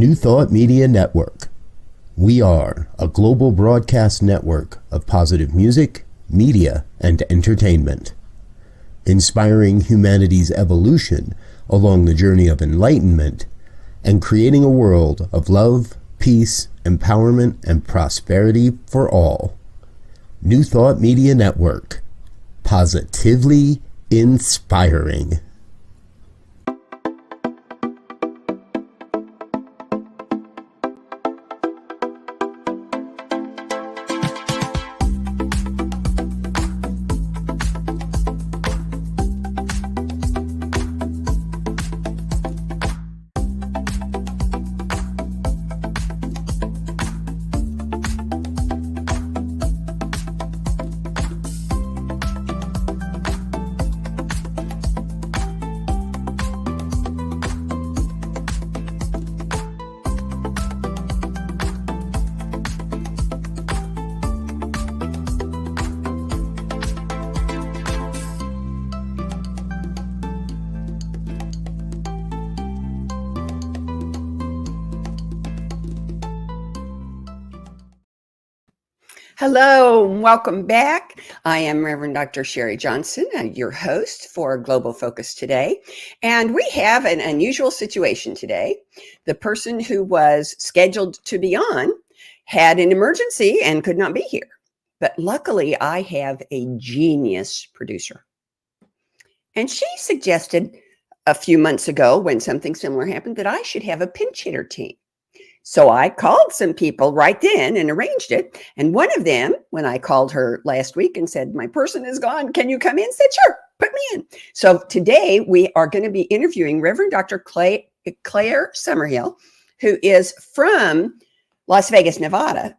New Thought Media Network. We are a global broadcast network of positive music, media, and entertainment, inspiring humanity's evolution along the journey of enlightenment and creating a world of love, peace, empowerment, and prosperity for all. New Thought Media Network. Positively inspiring. Hello, and welcome back. I am Reverend Dr. Sharri Johnson, your host for Global Focus today. And we have an unusual situation today. The person who was scheduled to be on had an emergency and could not be here. But luckily, I have a genius producer. And she suggested a few months ago when something similar happened that I should have a pinch hitter team. So I called some people right then and arranged it. And one of them, when I called her last week and said, my person is gone, can you come in? Said, sure, put me in. So today we are going to be interviewing Reverend Dr. Claire Summerhill, who is from Las Vegas, Nevada,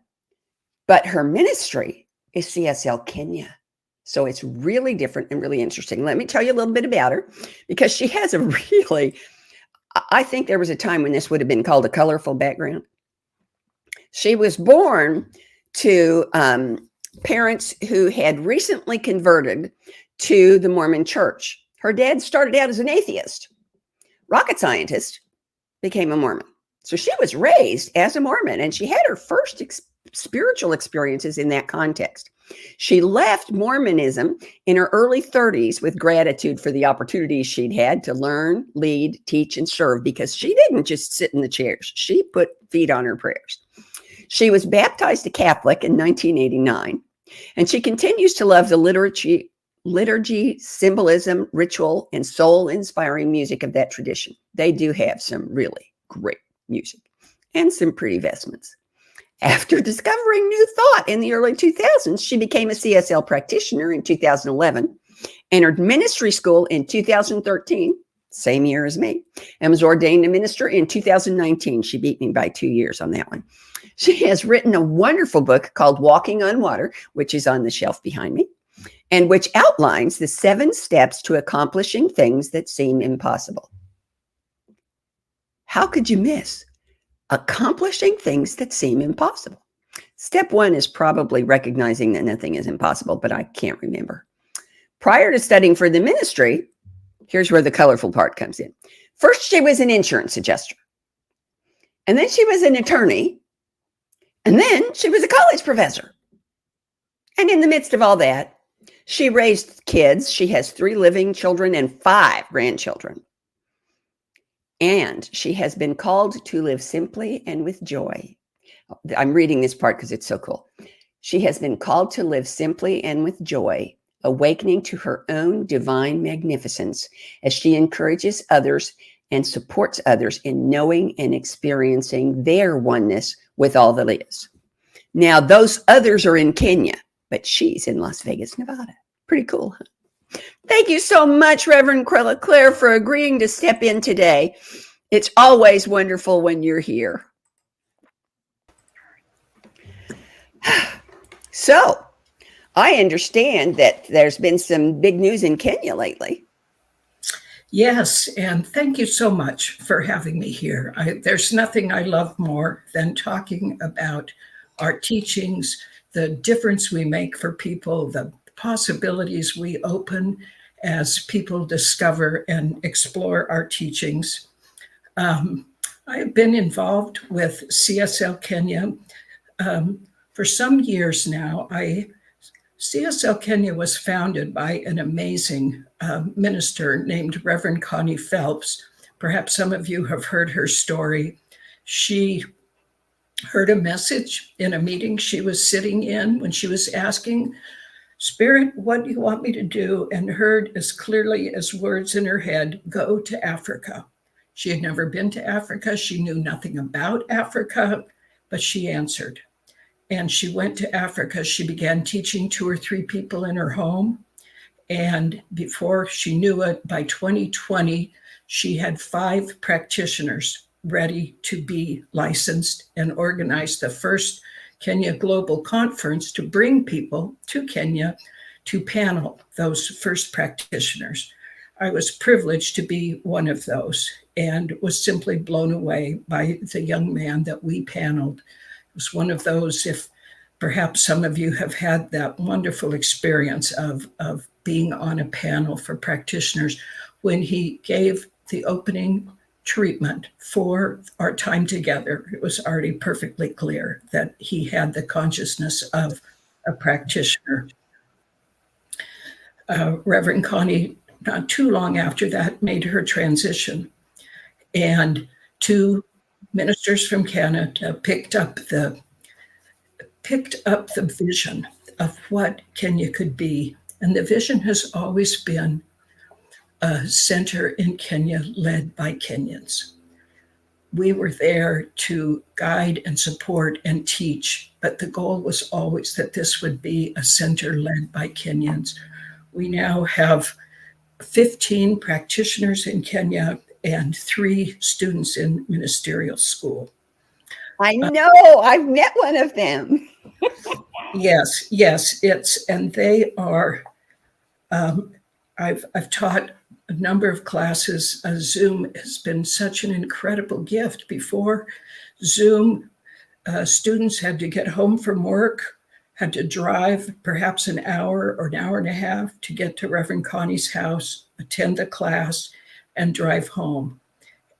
but her ministry is CSL Kenya. So it's really different and really interesting. Let me tell you a little bit about her, because she has a really... I think there was a time when this would have been called a colorful background. She was born to parents who had recently converted to the Mormon church. Her dad started out as an atheist, rocket scientist, became a Mormon. So she was raised as a Mormon, and she had her first spiritual experiences in that context. She left Mormonism in her early 30s with gratitude for the opportunities she'd had to learn, lead, teach, and serve, because she didn't just sit in the chairs. She put feet on her prayers. She was baptized a Catholic in 1989, and she continues to love the liturgy, symbolism, ritual, and soul-inspiring music of that tradition. They do have some really great music and some pretty vestments. After discovering New Thought in the early 2000s, she became a CSL practitioner in 2011, entered ministry school in 2013, same year as me, and was ordained a minister in 2019. She beat me by 2 years on that one. She has written a wonderful book called Walking on Water, which is on the shelf behind me, and which outlines the 7 steps to accomplishing things that seem impossible. How could you miss accomplishing things that seem impossible? Step 1 is probably recognizing that nothing is impossible, but I can't remember. Prior to studying for the ministry, here's where the colorful part comes in. First, she was an insurance adjuster. And then she was an attorney. And then she was a college professor. And in the midst of all that, she raised kids. She has 3 living children and 5 grandchildren. And she has been called to live simply and with joy. I'm reading this part because it's so cool. She has been called to live simply and with joy, awakening to her own divine magnificence as she encourages others and supports others in knowing and experiencing their oneness with all that is. Now, those others are in Kenya, but she's in Las Vegas, Nevada. Pretty cool, huh? Thank you so much, Reverend Claire, for agreeing to step in today. It's always wonderful when you're here. So, I understand that there's been some big news in Kenya lately. Yes, and thank you so much for having me here. There's nothing I love more than talking about our teachings, the difference we make for people, the possibilities we open as people discover and explore our teachings. I have been involved with CSL Kenya for some years now. CSL Kenya was founded by an amazing minister named Reverend Connie Phelps. Perhaps some of you have heard her story. She heard a message in a meeting she was sitting in when she was asking, Spirit, what do you want me to do? And heard as clearly as words in her head, go to Africa. She had never been to Africa. She knew nothing about Africa, but she answered. And she went to Africa. She began teaching 2 or 3 people in her home. And before she knew it, by 2020, she had 5 practitioners ready to be licensed and organized the first Kenya Global Conference to bring people to Kenya to panel those first practitioners. I was privileged to be one of those and was simply blown away by the young man that we paneled. It was one of those, if perhaps some of you have had that wonderful experience of being on a panel for practitioners, when he gave the opening treatment for our time together, it was already perfectly clear that he had the consciousness of a practitioner. Reverend Connie, not too long after that, made her transition. And 2 ministers from Canada picked up the vision of what Kenya could be. And the vision has always been a center in Kenya led by Kenyans. We were there to guide and support and teach, but the goal was always that this would be a center led by Kenyans. We now have 15 practitioners in Kenya and 3 students in ministerial school. I know, I've met one of them. Yes, and they are, I've taught a number of classes. Zoom has been such an incredible gift. Before Zoom, students had to get home from work, had to drive perhaps an hour or an hour and a half to get to Reverend Connie's house, attend the class, and drive home.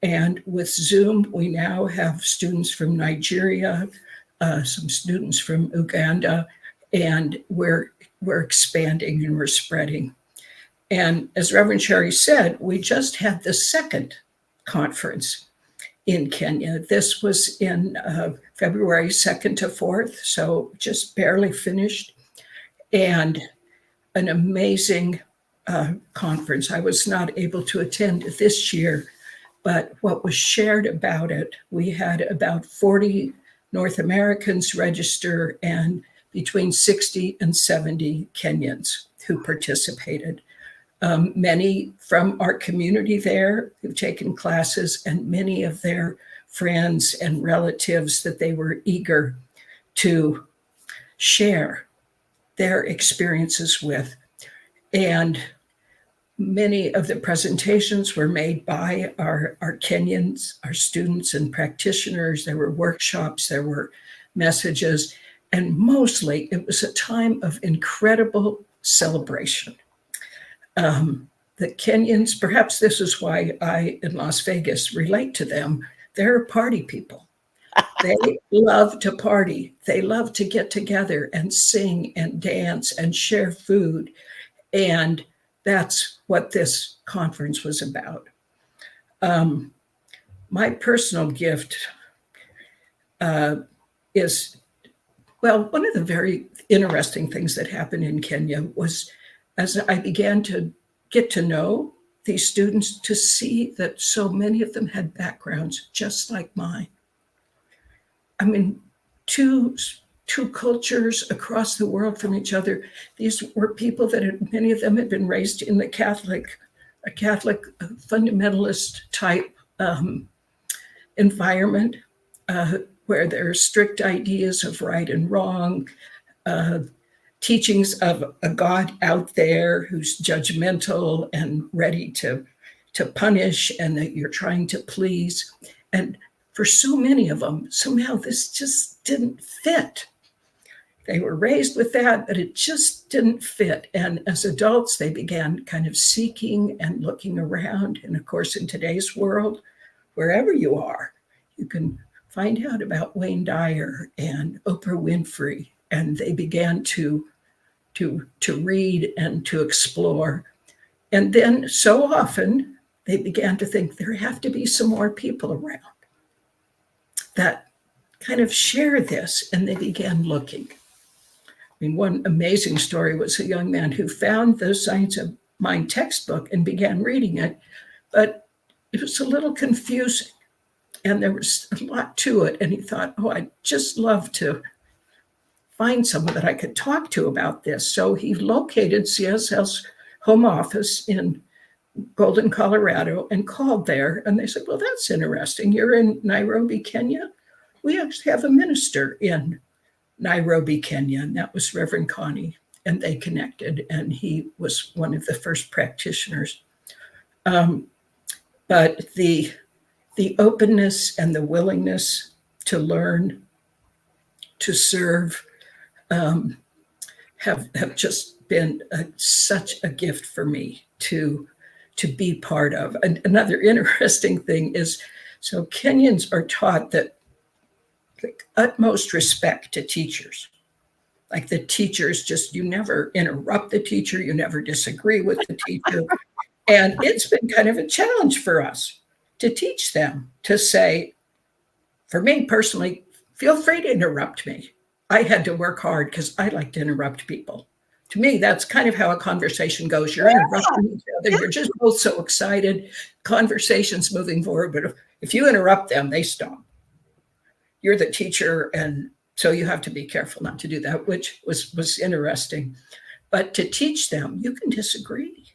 And with Zoom, we now have students from Nigeria, some students from Uganda, and we're expanding and we're spreading. And as Reverend Sharri said, we just had the second conference in Kenya. This was in February 2nd to 4th, so just barely finished. And an amazing conference. I was not able to attend this year, but what was shared about it, we had about 40 North Americans register and between 60 and 70 Kenyans who participated. Many from our community there who've taken classes, and many of their friends and relatives that they were eager to share their experiences with. And many of the presentations were made by our Kenyans, our students and practitioners. There were workshops, there were messages, and mostly it was a time of incredible celebration. The Kenyans, perhaps this is why I, in Las Vegas, relate to them. They're party people. They love to party. They love to get together and sing and dance and share food. And that's what this conference was about. My personal gift is, well, one of the very interesting things that happened in Kenya was, as I began to get to know these students, to see that so many of them had backgrounds just like mine. I mean, two cultures across the world from each other. These were people that many of them had been raised in a Catholic fundamentalist type environment where there are strict ideas of right and wrong, teachings of a God out there who's judgmental and ready to punish, and that you're trying to please. And for so many of them, somehow this just didn't fit. They were raised with that, but it just didn't fit. And as adults, they began kind of seeking and looking around. And of course, in today's world, wherever you are, You can find out about Wayne Dyer and Oprah Winfrey, and they began to read and to explore. And then so often they began to think there have to be some more people around that kind of share this, and they began looking. I mean, one amazing story was a young man who found the Science of Mind textbook and began reading it, but it was a little confusing and there was a lot to it. And he thought, oh, I'd just love to find someone that I could talk to about this. So he located CSL's home office in Golden, Colorado, and called there. And they said, well, that's interesting. You're in Nairobi, Kenya? We actually have a minister in Nairobi, Kenya, and that was Reverend Connie. And they connected, and he was one of the first practitioners. But the openness and the willingness to learn, to serve, have just been such a gift for me to be part of. And another interesting thing is, so Kenyans are taught that like, utmost respect to teachers. Like the teachers, just you never interrupt the teacher, you never disagree with the teacher. And it's been kind of a challenge for us to teach them to say, for me personally, feel free to interrupt me. I had to work hard because I like to interrupt people. To me, that's kind of how a conversation goes. You're interrupting each other. You're just both so excited. Conversation's moving forward. But if you interrupt them, they stop. You're the teacher, and so you have to be careful not to do that, which was interesting. But to teach them, you can disagree.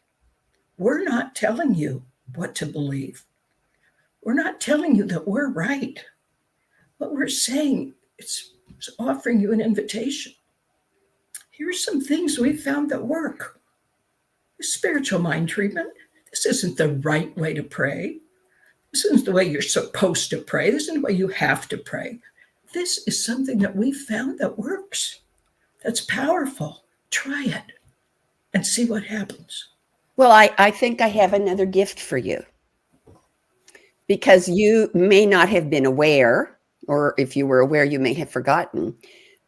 We're not telling you what to believe. We're not telling you that we're right. What we're saying is offering you an invitation. Here's some things we found that work. Spiritual mind treatment. This isn't the right way to pray. This isn't the way you're supposed to pray. This isn't the way you have to pray. This is something that we found that works. That's powerful. Try it and see what happens. Well, I think I have another gift for you, because you may not have been aware, or if you were aware, you may have forgotten,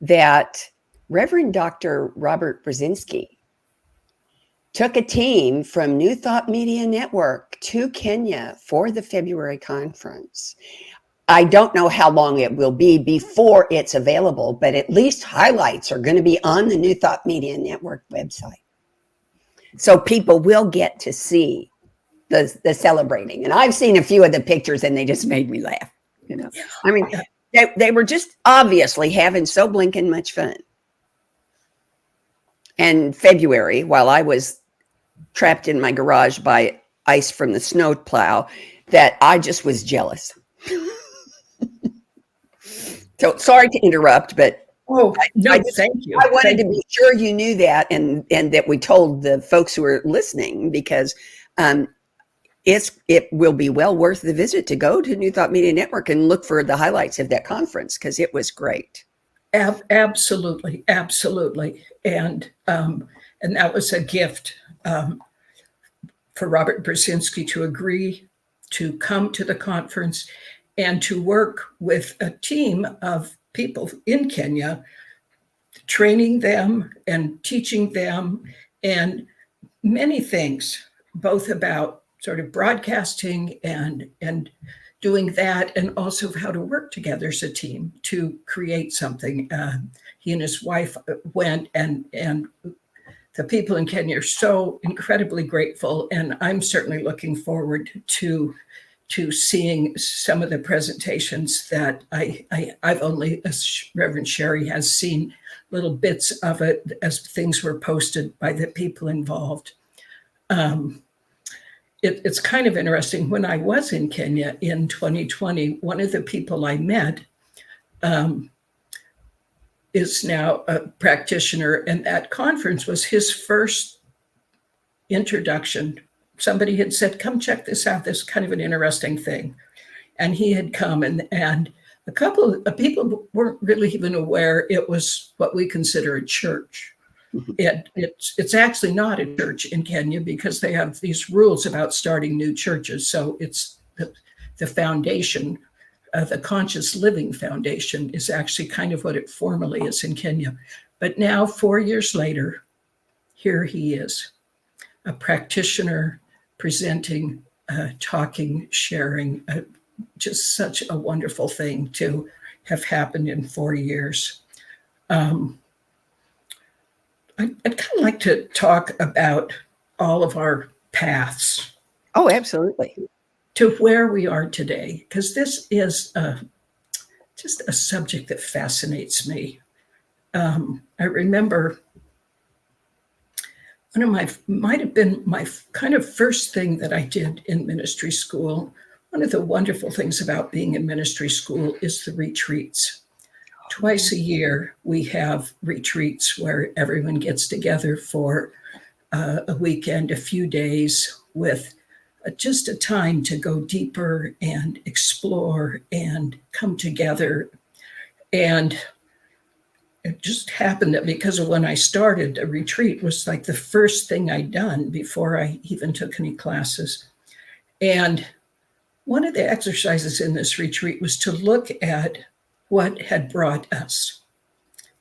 that Reverend Dr. Robert Brzezinski took a team from New Thought Media Network to Kenya for the February conference. I don't know how long it will be before it's available, but at least highlights are going to be on the New Thought Media Network website. So people will get to see the celebrating. And I've seen a few of the pictures and they just made me laugh. You know, I mean, they were just obviously having so blinking much fun. And February, while I was trapped in my garage by ice from the snow plow, that I just was jealous. So sorry to interrupt, but thank you. I wanted to be sure you knew that, and that we told the folks who are listening, because it will be well worth the visit to go to New Thought Media Network and look for the highlights of that conference, because it was great. Absolutely. And that was a gift for Robert Brzezinski to agree to come to the conference and to work with a team of people in Kenya, training them and teaching them, and many things, both about sort of broadcasting and doing that, and also how to work together as a team to create something. He and his wife went, and the people in Kenya are so incredibly grateful, and I'm certainly looking forward to seeing some of the presentations that I've only, as Reverend Sharri has, seen little bits of it as things were posted by the people involved. It's kind of interesting. When I was in Kenya in 2020, one of the people I met is now a practitioner, and that conference was his first introduction. Somebody had said, come check this out. This is kind of an interesting thing. And he had come, and a couple of people weren't really even aware it was what we consider a church. It's actually not a church in Kenya, because they have these rules about starting new churches. So it's the foundation The Conscious Living Foundation is actually kind of what it formerly is in Kenya. But now, 4 years later, here he is, a practitioner presenting, talking, sharing, just such a wonderful thing to have happened in 4 years. I'd kind of like to talk about all of our paths. Oh, absolutely. To where we are today, because this is just a subject that fascinates me. I remember one of my, might have been my kind of first thing that I did in ministry school. One of the wonderful things about being in ministry school is the retreats. Twice a year, we have retreats where everyone gets together for a weekend, a few days, with just a time to go deeper and explore and come together. And it just happened that because of when I started, a retreat was like the first thing I'd done before I even took any classes. And one of the exercises in this retreat was to look at what had brought us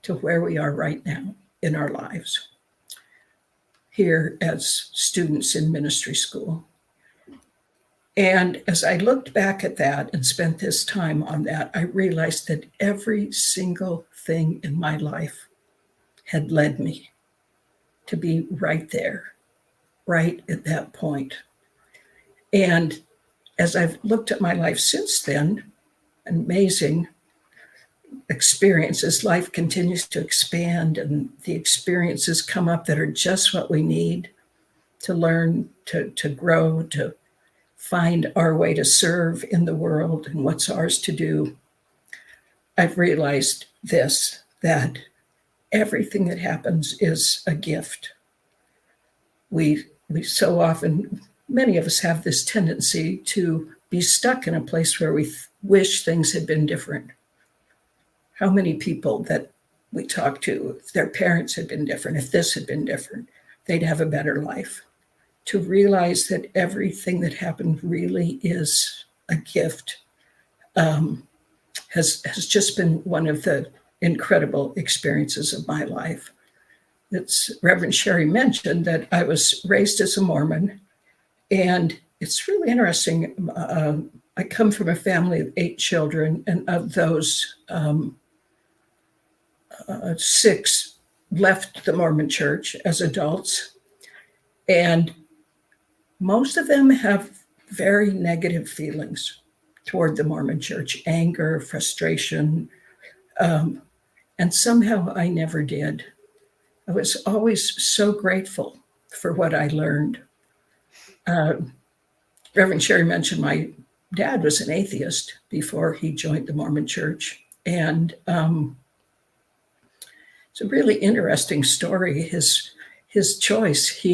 to where we are right now in our lives here as students in ministry school. And as I looked back at that and spent this time on that, I realized that every single thing in my life had led me to be right there, right at that point. And as I've looked at my life since then, amazing experiences, life continues to expand, and the experiences come up that are just what we need to learn, to grow, to find our way to serve in the world and what's ours to do. I've realized this, that everything that happens is a gift. We so often, many of us have this tendency to be stuck in a place where we wish things had been different. How many people that we talk to, if their parents had been different, if this had been different, they'd have a better life. To realize that everything that happened really is a gift has just been one of the incredible experiences of my life. It's Reverend Sharri mentioned that I was raised as a Mormon, and it's really interesting. I come from a family of 8 children, and of those, 6 left the Mormon Church as adults, and most of them have very negative feelings toward the Mormon Church, anger, frustration, and somehow I never did. I was always so grateful for what I learned. Reverend Sharri mentioned my dad was an atheist before he joined the Mormon Church, and it's a really interesting story. His choice.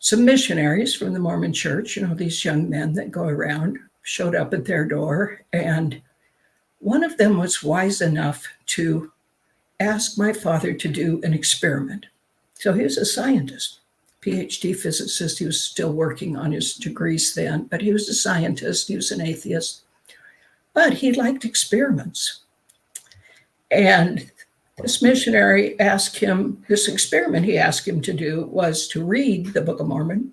Some missionaries from the Mormon Church, these young men that go around, showed up at their door, and one of them was wise enough to ask my father to do an experiment. So he was a scientist, PhD physicist. He was still working on his degrees then, but he was a scientist. He was an atheist, but he liked experiments. And this missionary asked him, this experiment he asked him to do was to read the Book of Mormon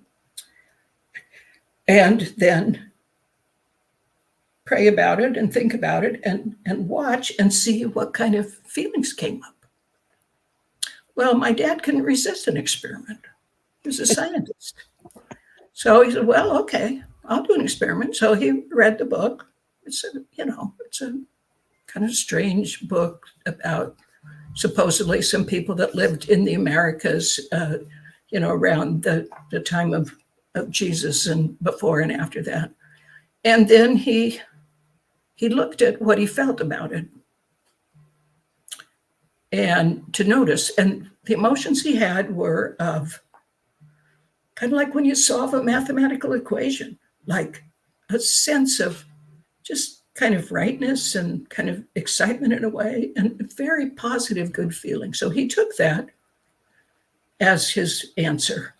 and then pray about it and think about it and watch and see what kind of feelings came up. Well, my dad couldn't resist an experiment. He was a scientist. So he said, well, okay, I'll do an experiment. So he read the book. It's a kind of strange book about supposedly some people that lived in the Americas, around the time of Jesus and before and after that. And then he looked at what he felt about it and to notice. And the emotions he had were of kind of like when you solve a mathematical equation, like a sense of just kind of rightness and kind of excitement in a way, and very positive, good feeling. So he took that as his answer,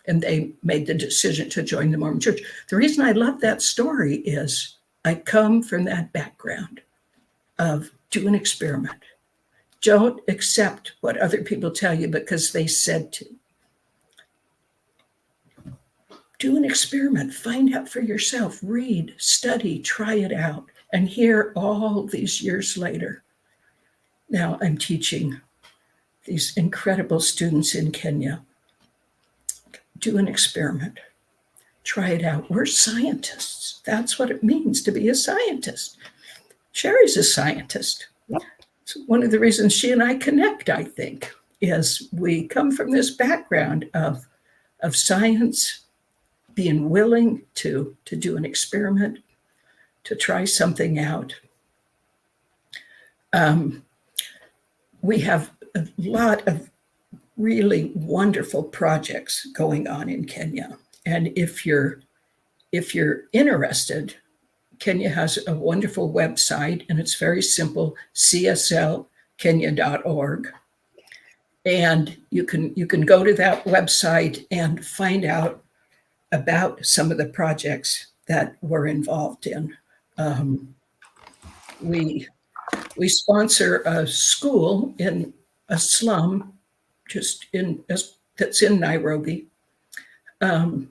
and they made the decision to join the Mormon Church. The reason I love that story is I come from that background of do an experiment. Don't accept what other people tell you because they said to. Do an experiment, find out for yourself, read, study, try it out. And here, all these years later, now I'm teaching these incredible students in Kenya. Do an experiment, try it out. We're scientists. That's what it means to be a scientist. Sharri's a scientist. Yep. So one of the reasons she and I connect, I think, is we come from this background of science, being willing to do an experiment, to try something out. We have a lot of really wonderful projects going on in Kenya. And if you're interested, Kenya has a wonderful website, and it's very simple, cslkenya.org. And you can go to that website and find out about some of the projects that we're involved in. We sponsor a school in a slum that's in Nairobi. And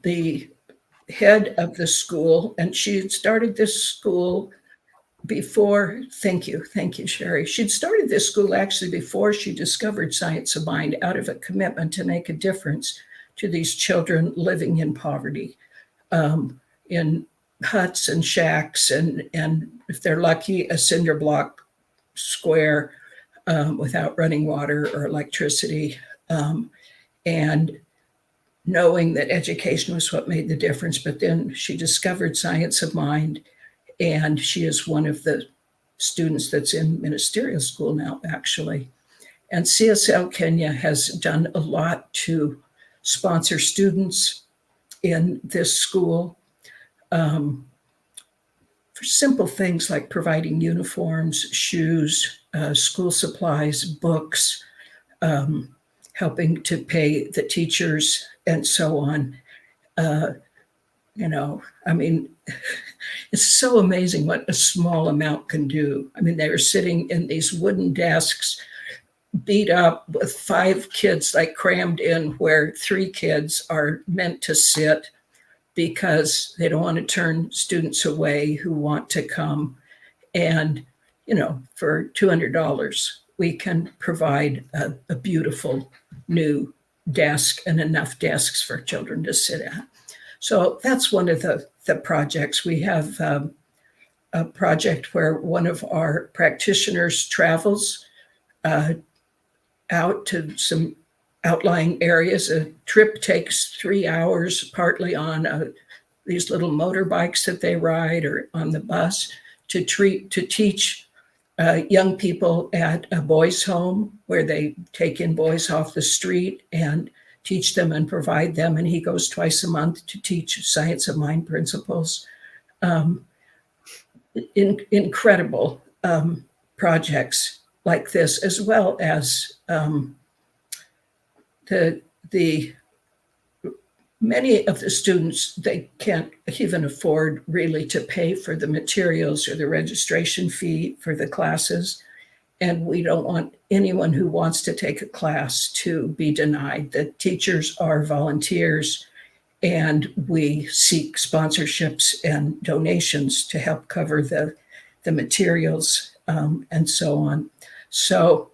the head of the school, and she had started this school before, thank you, Sharri. She'd started this school actually before she discovered Science of Mind, out of a commitment to make a difference to these children living in poverty, in huts and shacks, and if they're lucky, a cinder block square without running water or electricity. And knowing that education was what made the difference. But then she discovered Science of Mind, and she is one of the students that's in ministerial school now, actually. And CSL Kenya has done a lot to sponsor students in this school for simple things like providing uniforms, shoes, school supplies, books, helping to pay the teachers, and so on. It's so amazing what a small amount can do. I mean, they were sitting in these wooden desks, beat up with 5 kids like crammed in where 3 kids are meant to sit because they don't want to turn students away who want to come. And, for $200, we can provide a beautiful new desk and enough desks for children to sit at. So that's one of the projects. We have a project where one of our practitioners travels out to some outlying areas. A trip takes 3 hours, partly on these little motorbikes that they ride or on the bus, to teach young people at a boys' home where they take in boys off the street and teach them and provide them. And he goes twice a month to teach Science of Mind principles. Incredible projects like this, as well as the many of the students, they can't even afford really to pay for the materials or the registration fee for the classes. And we don't want anyone who wants to take a class to be denied. The teachers are volunteers, and we seek sponsorships and donations to help cover the materials and so on. So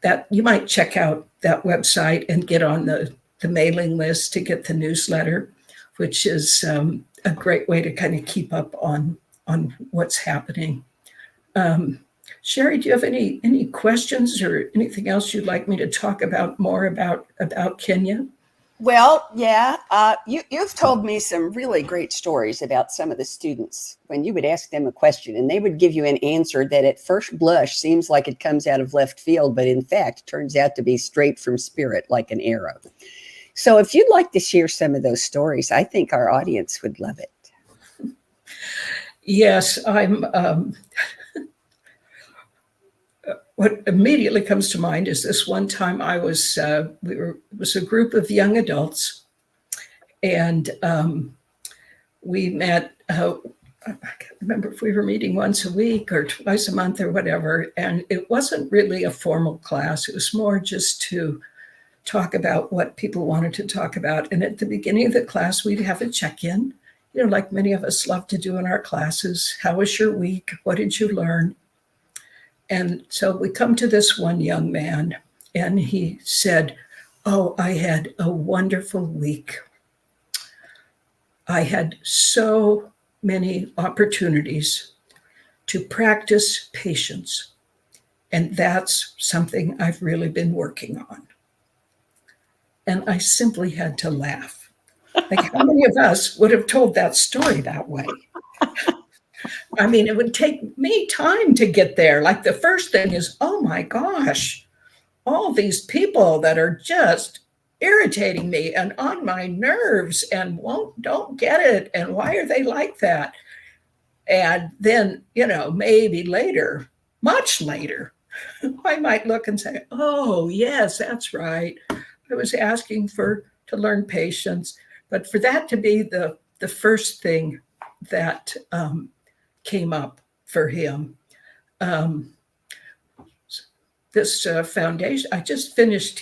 that you might check out that website and get on the mailing list to get the newsletter, which is a great way to kind of keep up on what's happening. Sharri, do you have any questions or anything else you'd like me to talk about more about Kenya? Well, yeah, you've told me some really great stories about some of the students when you would ask them a question and they would give you an answer that at first blush seems like it comes out of left field, but in fact turns out to be straight from spirit, like an arrow. So if you'd like to share some of those stories, I think our audience would love it. Yes, I'm. What immediately comes to mind is this one time I was, it was a group of young adults, and we met, I can't remember if we were meeting once a week or twice a month or whatever. And it wasn't really a formal class. It was more just to talk about what people wanted to talk about. And at the beginning of the class, we'd have a check-in, like many of us love to do in our classes. How was your week? What did you learn? And so we come to this one young man, and he said, "Oh, I had a wonderful week. I had so many opportunities to practice patience. And that's something I've really been working on." And I simply had to laugh. Like, how many of us would have told that story that way? I mean, it would take me time to get there. Like, the first thing is, oh my gosh, all these people that are just irritating me and on my nerves and don't get it. And why are they like that? And then, maybe later, much later, I might look and say, oh, yes, that's right. I was asking to learn patience. But for that to be the first thing that came up for him, this foundation, I just finished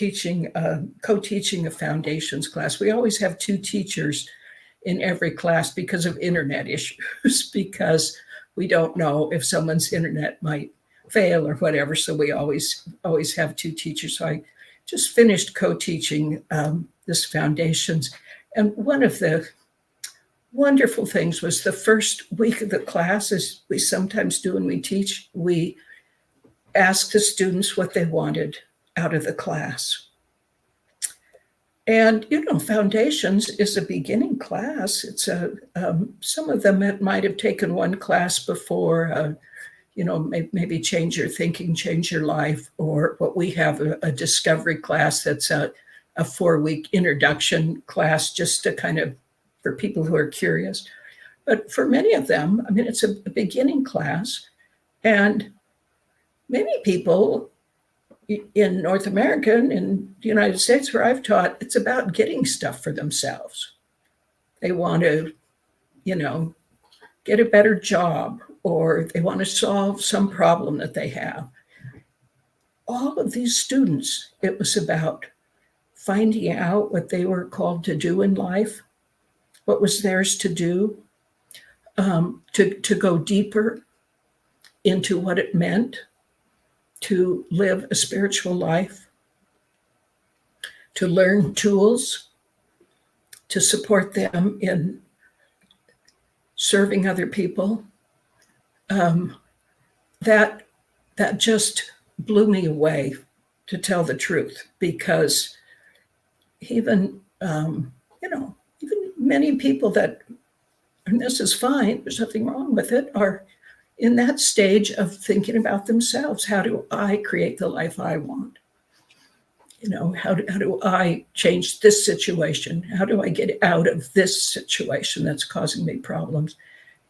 co-teaching a foundations class. We always have 2 teachers in every class because of internet issues, because we don't know if someone's internet might fail or whatever. So we always have 2 teachers. So I just finished co-teaching this foundations. And one of the wonderful things was the first week of the class, as we sometimes do when we teach, we ask the students what they wanted out of the class. And, foundations is a beginning class. It's some of them might have taken one class before, maybe change your thinking, change your life, or what we have, a discovery class that's a 4-week introduction class, just to kind of, for people who are curious. But for many of them, it's a beginning class. And many people in North America and in the United States where I've taught, it's about getting stuff for themselves. They want to, get a better job, or they want to solve some problem that they have. All of these students, it was about finding out what they were called to do in life, what was theirs to do, to go deeper into what it meant to live a spiritual life, to learn tools to support them in serving other people. That just blew me away, to tell the truth, because even even many people that, and this is fine, there's nothing wrong with it, are in that stage of thinking about themselves. How do I create the life I want? How do I change this situation? How do I get out of this situation that's causing me problems?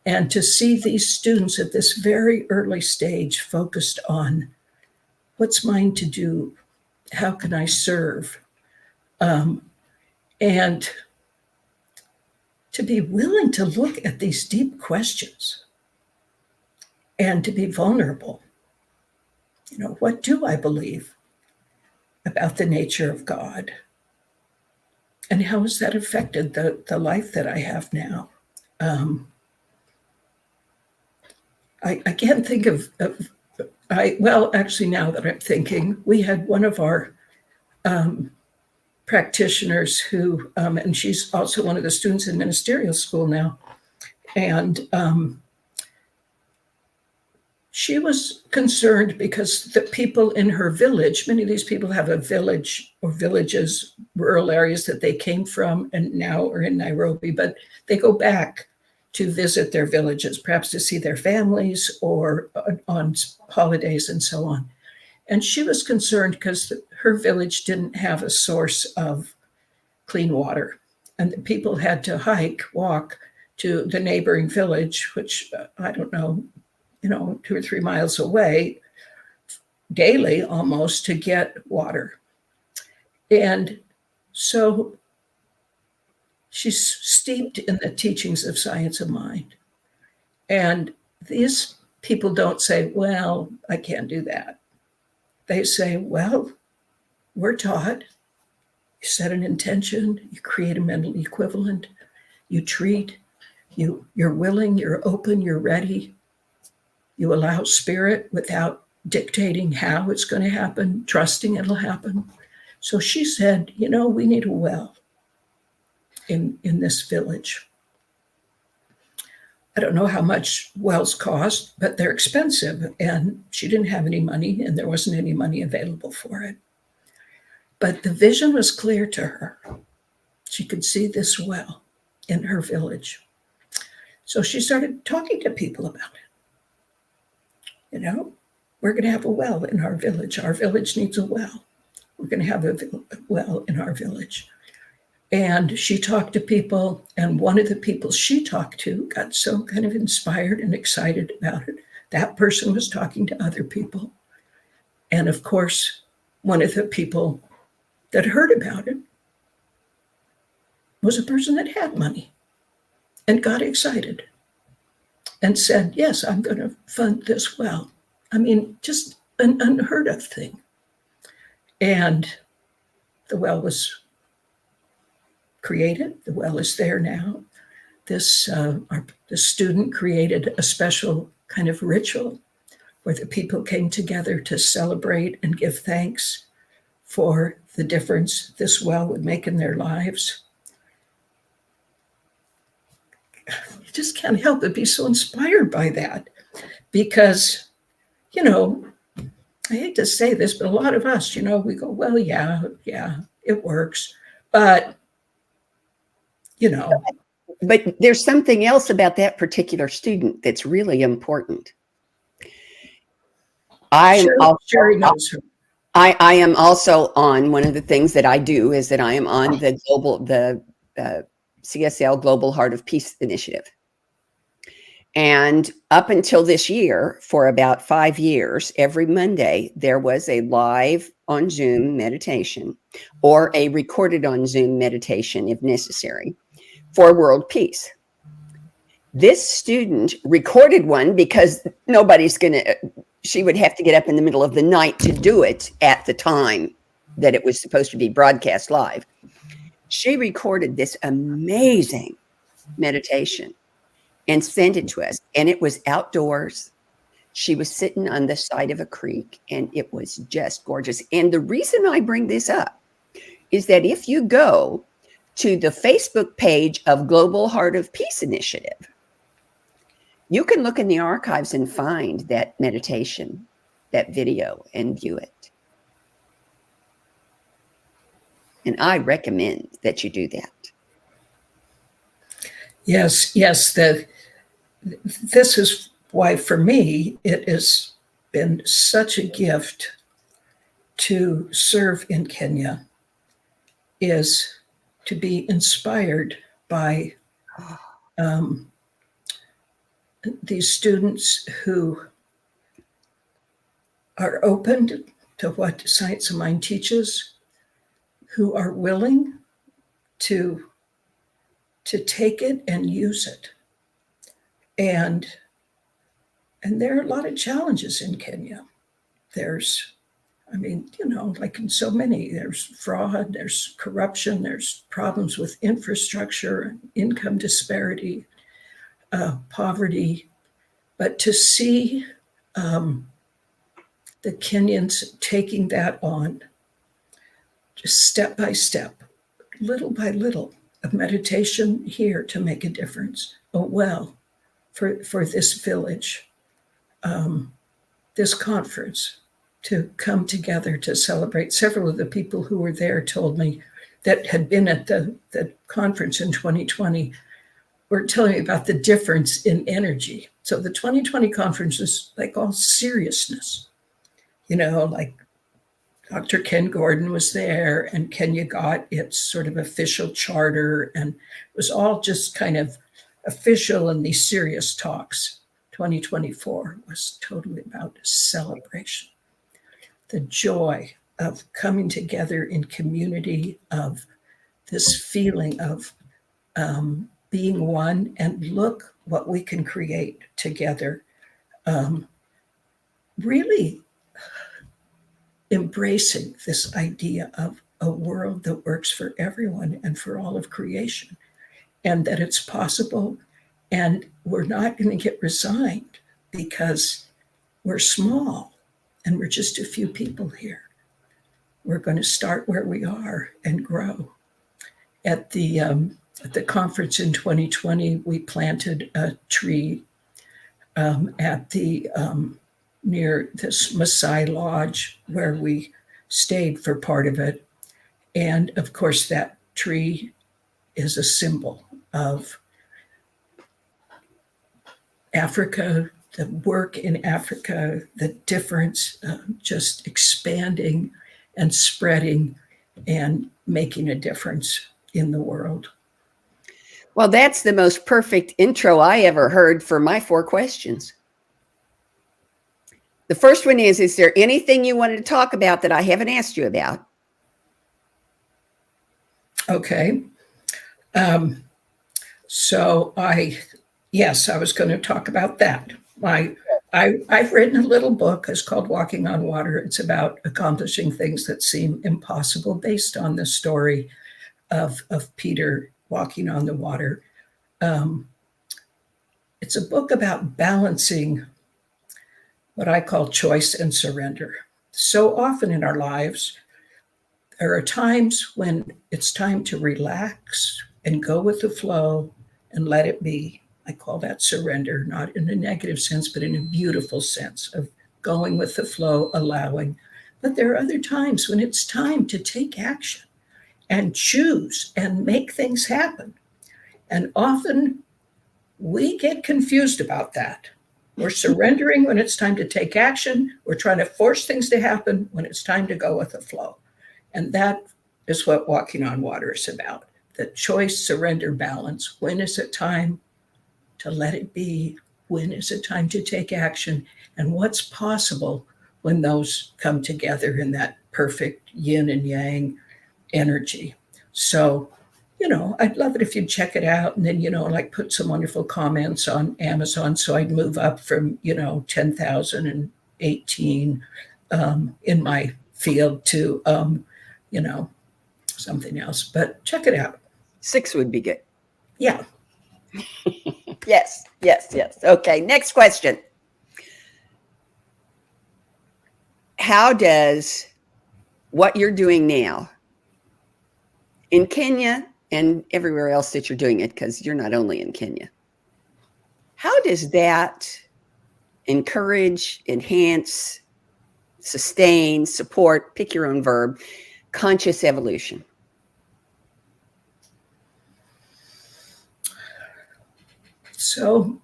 And to see these students at this very early stage focused on what's mine to do, how can I serve? And to be willing to look at these deep questions and to be vulnerable. What do I believe about the nature of God? And how has that affected the life that I have now? I can't think actually, now that I'm thinking, we had one of our practitioners who, and she's also one of the students in ministerial school now, and she was concerned because the people in her village, many of these people have a village or villages, rural areas that they came from and now are in Nairobi, but they go back to visit their villages, perhaps to see their families or on holidays and so on. And she was concerned because her village didn't have a source of clean water. And the people had to walk to the neighboring village, which I don't know, 2 or 3 miles away, daily almost, to get water. And so she's steeped in the teachings of science of mind. And these people don't say, well, I can't do that. They say, well, we're taught. You set an intention, you create a mental equivalent, you treat, you're willing, you're open, you're ready. You allow spirit without dictating how it's going to happen, trusting it'll happen. So she said, we need a well in this village. I don't know how much wells cost, but they're expensive. And she didn't have any money, and there wasn't any money available for it. But the vision was clear to her. She could see this well in her village. So she started talking to people about it. We're going to have a well in our village. Our village needs a well. We're going to have a well in our village. And she talked to people, and one of the people she talked to got so kind of inspired and excited about it. That person was talking to other people. And of course, one of the people that heard about it was a person that had money and got excited and said, yes, I'm going to fund this well. I mean, just an unheard of thing. And the well was created. The well is there now. The student created a special kind of ritual where the people came together to celebrate and give thanks for the difference this well would make in their lives. You just can't help but be so inspired by that because, I hate to say this, but a lot of us, we go, well, yeah, it works. But, But there's something else about that particular student that's really important. Sharri knows her. I am also on, one of the things that I do is that I am on the CSL Global Heart of Peace initiative. And up until this year, for about 5 years, every Monday, there was a live on Zoom meditation or a recorded on Zoom meditation, if necessary, for world peace. This student recorded one because she would have to get up in the middle of the night to do it at the time that it was supposed to be broadcast live. She recorded this amazing meditation and sent it to us. And it was outdoors. She was sitting on the side of a creek, and it was just gorgeous. And the reason I bring this up is that if you go to the Facebook page of Global Heart of Peace Initiative, you can look in the archives and find that meditation, that video, and view it. And I recommend that you do that. Yes. This is why, for me, it has been such a gift to serve in Kenya, is to be inspired by these students who are open to what Science of Mind teaches, who are willing to take it and use it. And there are a lot of challenges in Kenya. There's, like in so many, there's fraud, there's corruption, there's problems with infrastructure, income disparity, poverty. But to see the Kenyans taking that on, just step by step, little by little, of meditation here to make a difference. Oh, well, for this village, this conference, to come together to celebrate. Several of the people who were there told me that had been at the conference in 2020 were telling me about the difference in energy. So the 2020 conference is like all seriousness, like Dr. Ken Gordon was there, and Kenya got its sort of official charter, and it was all just kind of official and these serious talks. 2024 was totally about celebration, the joy of coming together in community, of this feeling of being one, and look what we can create together. Really embracing this idea of a world that works for everyone and for all of creation, and that it's possible. And we're not going to get resigned because we're small and we're just a few people here. We're going to start where we are and grow. At the conference in 2020, we planted a tree at the near this Maasai Lodge where we stayed for part of it. And of course, that tree is a symbol of Africa, the work in Africa, the difference, just expanding and spreading and making a difference in the world. Well, that's the most perfect intro I ever heard for my 4 questions. The first one is there anything you wanted to talk about that I haven't asked you about? Okay. So I was going to talk about that. I've written a little book. It's called Walking on Water. It's about accomplishing things that seem impossible, based on the story of Peter walking on the water. It's a book about balancing what I call choice and surrender. So often in our lives, there are times when it's time to relax and go with the flow and let it be. I call that surrender, not in a negative sense, but in a beautiful sense of going with the flow, allowing. But there are other times when it's time to take action and choose and make things happen. And often we get confused about that. We're surrendering when it's time to take action. We're trying to force things to happen when it's time to go with the flow. And that is what Walking on Water is about. The choice, surrender, balance. When is it time to let it be? When is it time to take action? And what's possible when those come together in that perfect yin and yang energy? So, I'd love it if you'd check it out, and then, like put some wonderful comments on Amazon. So I'd move up from, 10,018 in my field to, something else. But check it out. 6 would be good. Yeah. Yes. Okay, next question. How does what you're doing now in Kenya and everywhere else that you're doing it, because you're not only in Kenya, how does that encourage, enhance, sustain, support, pick your own verb, conscious evolution? So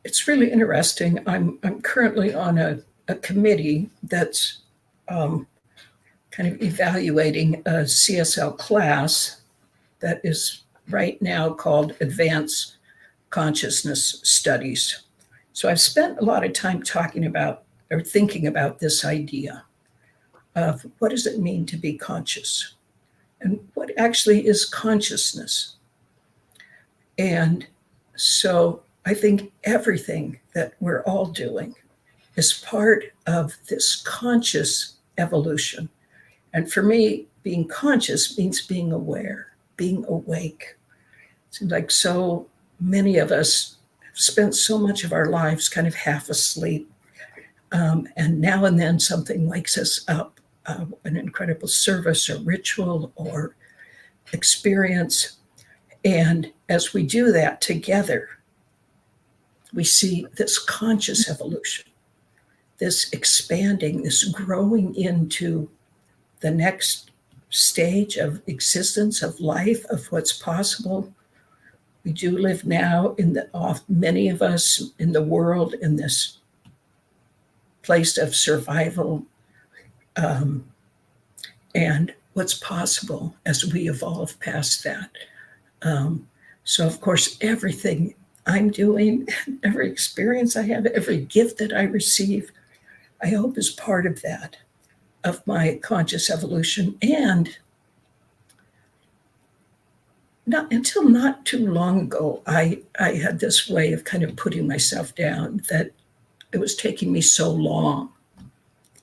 it's really interesting. I'm currently on a committee that's kind of evaluating a CSL class that is right now called Advanced Consciousness Studies. So I've spent a lot of time talking about or thinking about this idea of what does it mean to be conscious, and what actually is consciousness. And so I think everything that we're all doing is part of this conscious evolution. And for me, being conscious means being aware, being awake. It seems like so many of us have spent so much of our lives kind of half asleep. And now and then something wakes us up, an incredible service or ritual or experience. And as we do that together, we see this conscious evolution, this expanding, this growing into the next stage of existence, of life, of what's possible. We do live now many of us in the world, in this place of survival, and what's possible as we evolve past that. So of course, everything I'm doing, every experience I have, every gift that I receive, I hope is part of that, of my conscious evolution. And not until not too long ago, I had this way of kind of putting myself down that it was taking me so long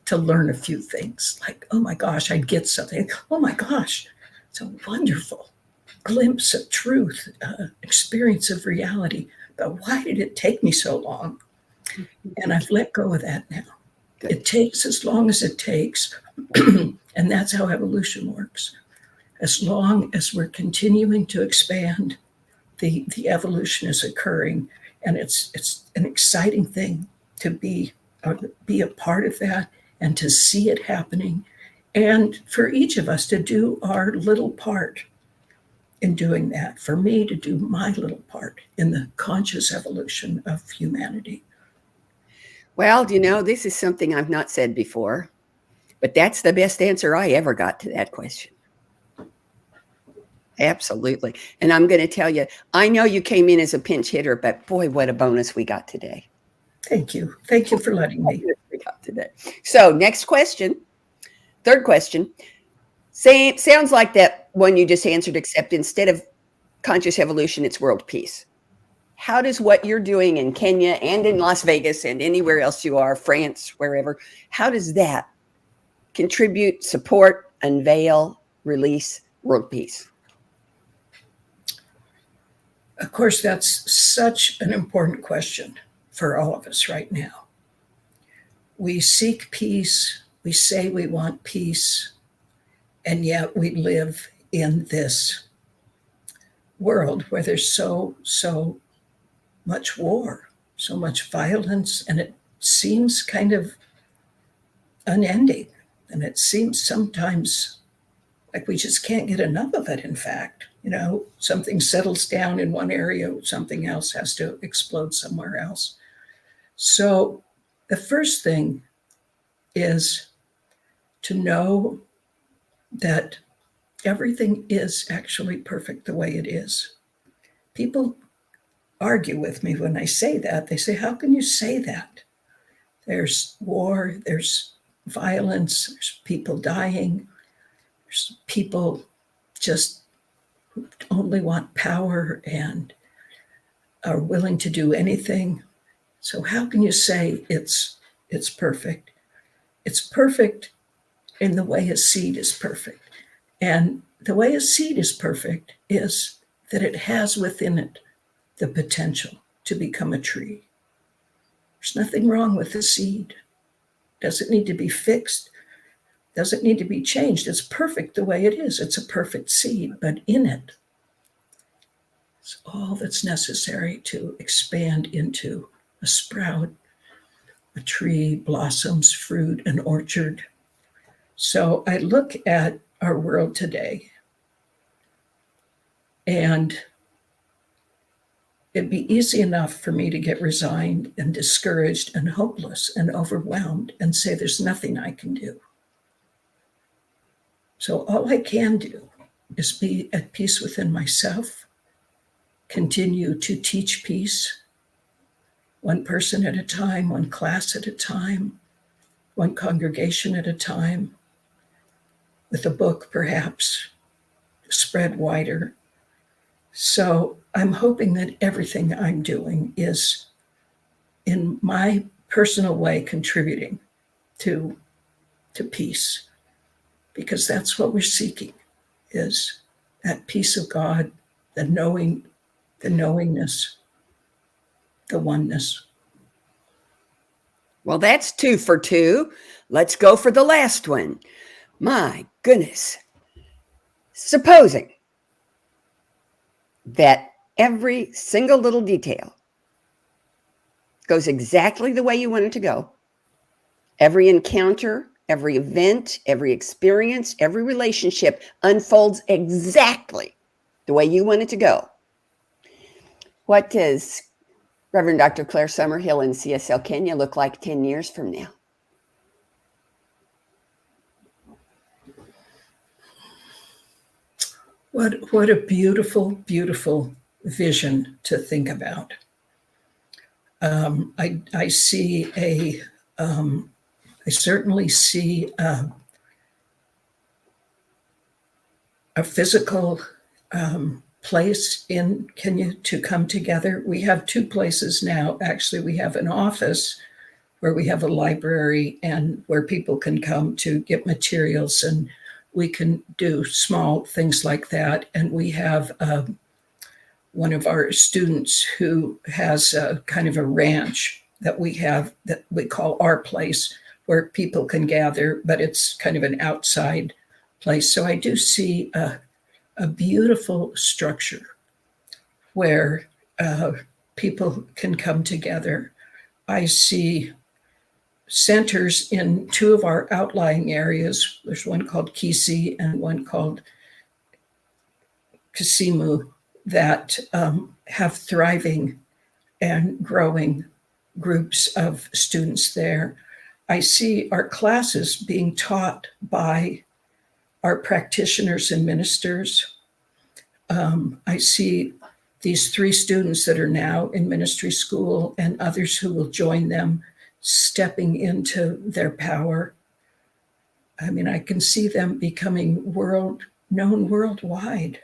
to learn a few things. Like, oh my gosh, I'd get something. Oh my gosh, it's a wonderful glimpse of truth, experience of reality. But why did it take me so long? And I've let go of that now. Good. It takes as long as it takes. And that's how evolution works. As long as we're continuing to expand, the evolution is occurring. And it's an exciting thing to be a part of that and to see it happening. And for each of us to do our little part in doing that. For me to do my little part in the conscious evolution of humanity. Well, this is something I've not said before, but that's the best answer I ever got to that question. Absolutely. And I'm going to tell you, I know you came in as a pinch hitter, but boy, what a bonus we got today. Thank you. Thank you for letting me. We got today. So next question, third question. Sounds like that one you just answered, except instead of conscious evolution, it's world peace. How does what you're doing in Kenya and in Las Vegas and anywhere else you are, France, wherever, how does that contribute, support, unveil, release world peace? Of course, that's such an important question for all of us right now. We seek peace, we say we want peace, and yet we live in this world where there's so much war, so much violence, and it seems kind of unending. And it seems sometimes like we just can't get enough of it, in fact. Something settles down in one area, something else has to explode somewhere else. So the first thing is to know that everything is actually perfect the way it is. People argue with me when I say that. They say, how can you say that? There's war, there's violence, there's people dying, there's people just who only want power and are willing to do anything. So how can you say it's perfect? It's perfect in the way a seed is perfect. And the way a seed is perfect is that it has within it the potential to become a tree. There's nothing wrong with the seed. Doesn't need to be fixed. Doesn't need to be changed. It's perfect the way it is. It's a perfect seed, but in it, it's all that's necessary to expand into a sprout, a tree, blossoms, fruit, an orchard. So I look at our world today, and it'd be easy enough for me to get resigned and discouraged and hopeless and overwhelmed and say there's nothing I can do. So all I can do is be at peace within myself, continue to teach peace, one person at a time, one class at a time, one congregation at a time, with a book perhaps, spread wider. So I'm hoping that everything I'm doing is, in my personal way, contributing to peace, because that's what we're seeking, is that peace of God, the knowingness, the oneness. Well, that's 2 for 2. Let's go for the last one. My goodness. Supposing that every single little detail goes exactly the way you want it to go, every encounter, every event, every experience, every relationship unfolds exactly the way you want it to go. What does Reverend Dr. Claire Summerhill in CSL Kenya look like 10 years from now? What a beautiful, beautiful vision to think about. I certainly see a physical place in Kenya to come together. We have two places now. Actually, we have an office where we have a library and where people can come to get materials, and we can do small things like that. And we have one of our students who has a kind of a ranch that we have that we call our place, where people can gather, but it's kind of an outside place. So I do see a beautiful structure where people can come together. I see centers in two of our outlying areas. There's one called Kisi and one called Kisimu that have thriving and growing groups of students there. I see our classes being taught by our practitioners and ministers. I see these 3 students that are now in ministry school and others who will join them stepping into their power. I mean, I can see them becoming known worldwide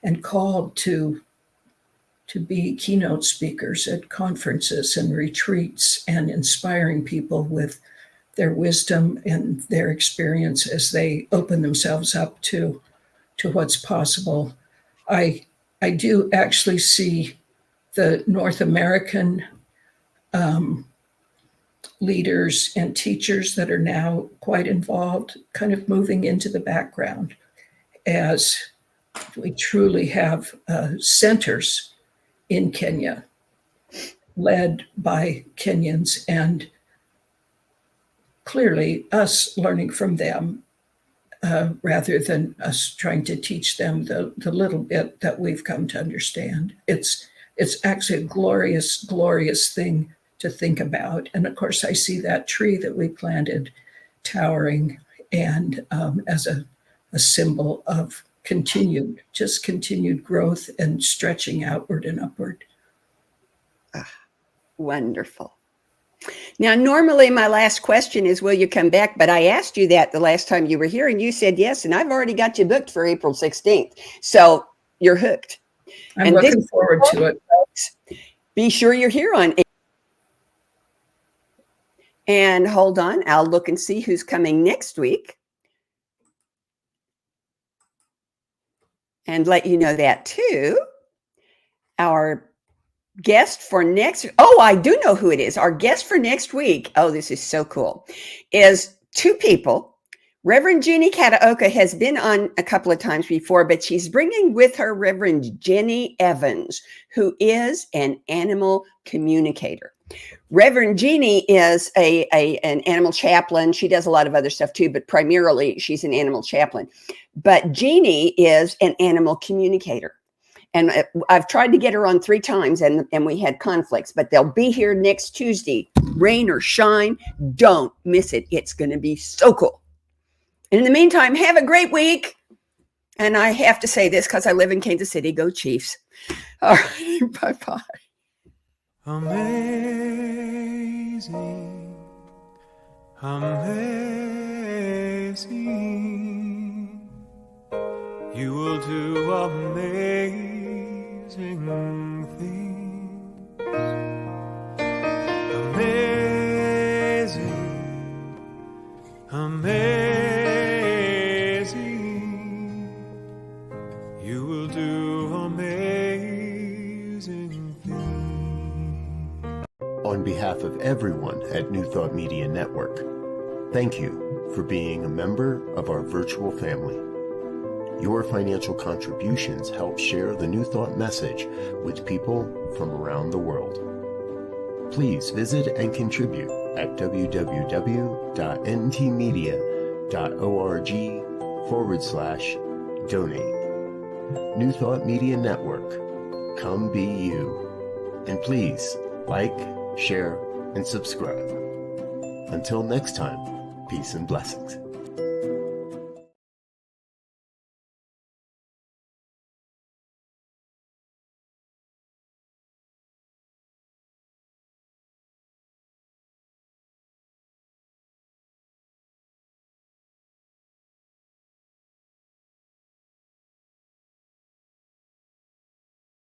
and called to be keynote speakers at conferences and retreats and inspiring people with their wisdom and their experience as they open themselves up to what's possible. I do actually see the North American leaders and teachers that are now quite involved kind of moving into the background as we truly have centers in Kenya led by Kenyans, and clearly us learning from them rather than us trying to teach them the little bit that we've come to understand. It's actually a glorious, glorious thing to think about. And of course, I see that tree that we planted towering and as a symbol of continued growth and stretching outward and upward. Wonderful. Now, normally my last question is, will you come back? But I asked you that the last time you were here and you said yes, and I've already got you booked for April 16th. So you're hooked. I'm looking forward to it. Be sure you're here on. And hold on, I'll look and see who's coming next week. And let you know that too. Our guest for next, I do know who it is. Our guest for next week, this is so cool, is 2 people. Reverend Jeannie Kataoka has been on a couple of times before, but she's bringing with her Reverend Jenny Evans, who is an animal communicator. Reverend Jeannie is an animal chaplain. She does a lot of other stuff too, but primarily she's an animal chaplain. But Jeannie is an animal communicator. And I've tried to get her on 3 times and we had conflicts, but they'll be here next Tuesday, rain or shine. Don't miss it. It's going to be so cool. And in the meantime, have a great week. And I have to say this because I live in Kansas City. Go Chiefs. All right. Bye-bye. Amazing, amazing, you will do amazing things. Amazing, amazing, you will do amazing things. On behalf of everyone at New Thought Media Network, thank you for being a member of our virtual family. Your financial contributions help share the New Thought message with people from around the world. Please visit and contribute at www.ntmedia.org/donate. New Thought Media Network, come be you. And please like, share, and subscribe. Until next time, peace and blessings.